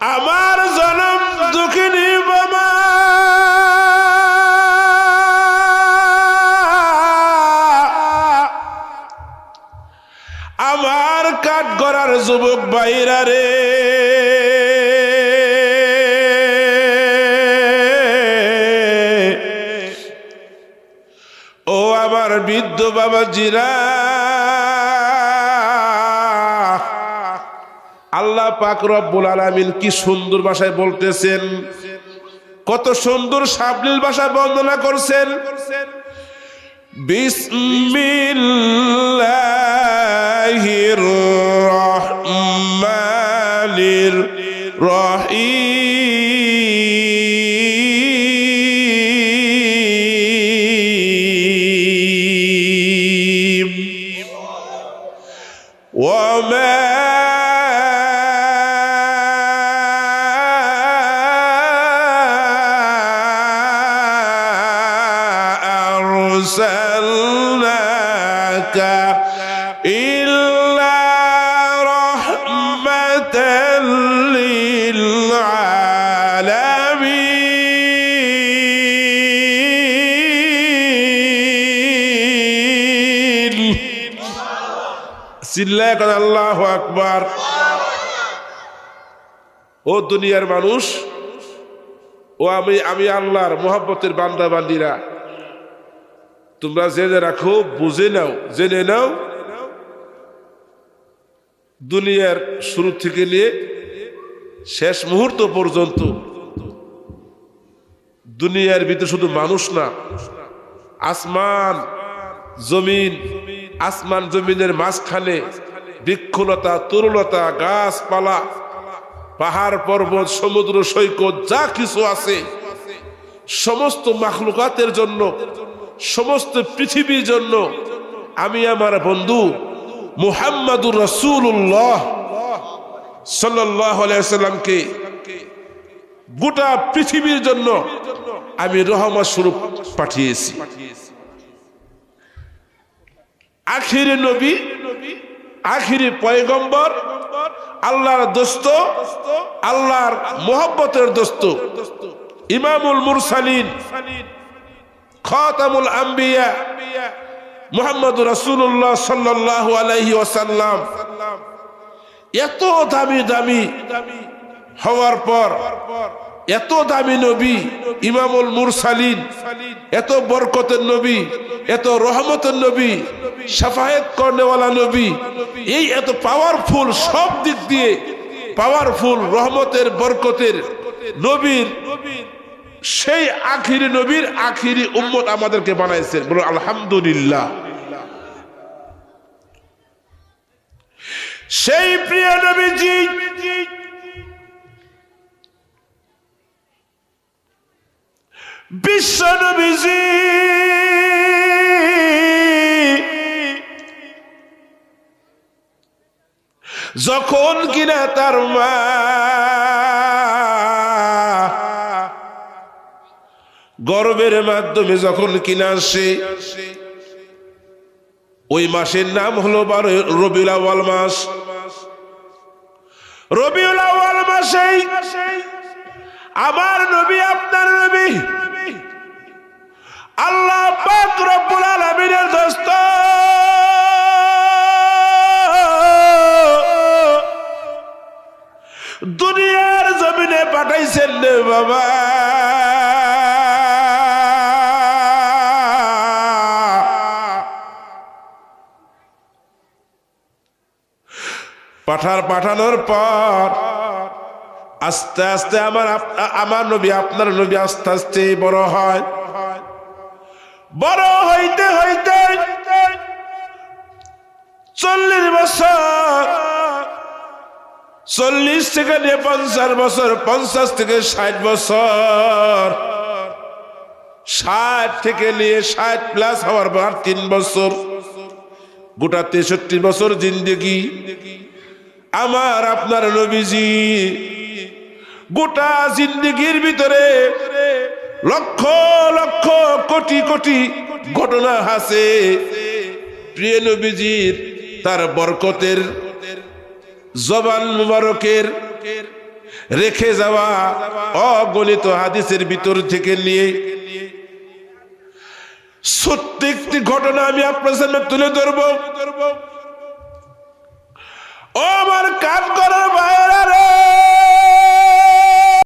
আমার জনম দুঃখিনী বাবা আমার কাঠ গড়ার যুবক ভাইরা রে ও আমার বৃদ্ধ বাবাজিরা আল্লাহ পাক রব্বুল আলামিন কি সুন্দর ভাষায় বলতেছেন, কত সুন্দর সাবলীল ভাষায় বর্ণনা করছেন। বিসমিল্লাহির রহমানির রহিম ওয়া أرسلناك إلا رحمة للعالمين চিল্লায় করে আল্লাহু আকবার। ও দুনিয়ার মানুষ, ও আমি আল্লাহর মোহাব্বতের বান্দা বান্দিরা, তোমরা জেনে রাখো, বুঝে নাও, জেনে নাও, দুনিয়ার শুরু থেকে নিয়ে শেষ মুহূর্ত পর্যন্ত দুনিয়ার ভিতরে শুধু মানুষ না, আসমান জমিন, আসমান জমিনের মাঝখানে বৃক্ষলতা, তরুলতা, গাছপালা, পাহাড় পর্বত, সমুদ্র সৈকত, যা কিছু আছে সমস্ত মাখলুকাতের জন্য, সমস্ত পৃথিবীর জন্য আমি আমার বন্ধু মুহাম্মাদুর রাসূলুল্লাহ সাল্লাল্লাহু আলাইহি ওয়াসাল্লামকে গোটা পৃথিবীর জন্য আমি রহমত স্বরূপ পাঠিয়েছি। আখিরি নবী, আখিরি পয়গম্বর, আল্লাহর দোস্ত, আল্লাহর মোহাব্বতের দোস্ত, ইমামুল মুরসালিন, খাতামুল আম্বিয়া মুহাম্মদুর রাসূলুল্লাহ সাল্লাল্লাহু আলাইহি ওয়াসাল্লাম এত দামি দামি হওয়ার পর, এত দামি নবী ইমামুল মুরসালিন, এত বরকতের নবী, এত রহমতের নবী, শাফায়াত করনেওয়ালা নবী, এই এত পাওয়ারফুল, সব দিক দিয়ে পাওয়ারফুল, রহমতের বরকতের নবীর, সেই আখিরি নবীর আখিরি উম্মত আমাদেরকে বানাইছেন। বলুন আলহামদুলিল্লাহ। সেই প্রিয় নবীজি বিশ্ব নবীজি যখন কিনা তার মা গর্বের মাধ্যমে যখন কিনা আসে, ওই মাসের নাম হলো রবিউল আউয়াল মাস। রবিউল আউয়াল মাসে আমার নবী, আপনার নবী, আল্লাহ পাক রব্বুল আলামিনের দোস্ত দুনিয়ার জমিনে পাঠাইছেন রে বাবা। পাঠানোর পর আস্তে আস্তে আমার নবী, আপনার নবী আস্তে আস্তে বড় হয়। বড় হইতে হইতে 40 বছর, 40 থেকে নিয়ে 50 বছর, 50 থেকে 60 বছর, 60 থেকে নিয়ে 60 প্লাস হওয়ার পর 3 বছর, গোটা 63 বছর জিন্দেগি আমার আপনার নবীজি। গোটা জিন্দেগির ভিতরে লক্ষ লক্ষ কোটি কোটি ঘটনা আছে। প্রিয় নবীজির তার বরকতের জবান মুবারকের রেখে যাওয়া অগণিত হাদিসের ভিতর থেকে নিয়ে ছোট্ট একটি ঘটনা আমি আপনার সামনে তুলে ধরবো।